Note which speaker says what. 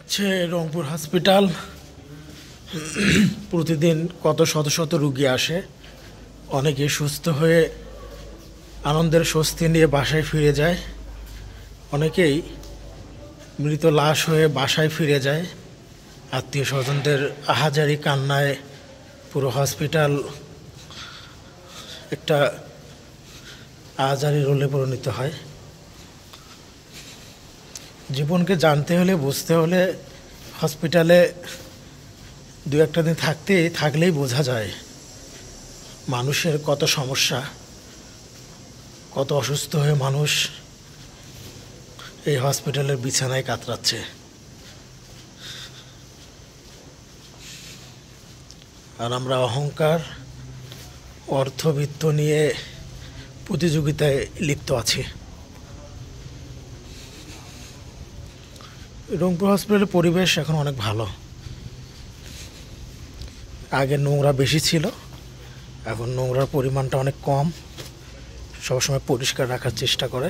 Speaker 1: হচ্ছে রংপুর হসপিটাল। প্রতিদিন কত শত শত রুগী আসে, অনেকে সুস্থ হয়ে আনন্দের স্বস্তি নিয়ে বাসায় ফিরে যায়, অনেকেই মৃত লাশ হয়ে বাসায় ফিরে যায়। আত্মীয় স্বজনদের আহাজারি কান্নায় পুরো হসপিটাল একটা আহাজারি রোলে পরিণত হয়। জীবনকে জানতে হলে, বুঝতে হলে হসপিটালে দু একটা দিন থাকলেই বোঝা যায় মানুষের কত সমস্যা, কত অসুস্থ হয়ে মানুষ এই হসপিটালের বিছানায় কাতরাচ্ছে। আর আমরা অহংকার, অর্থবিত্ত নিয়ে প্রতিযোগিতায় লিপ্ত আছি। রংপুর হসপিটালের পরিবেশ এখন অনেক ভালো। আগে নোংরা বেশি ছিল, এখন নোংরার পরিমাণটা অনেক কম। সবসময় পরিষ্কার রাখার চেষ্টা করে।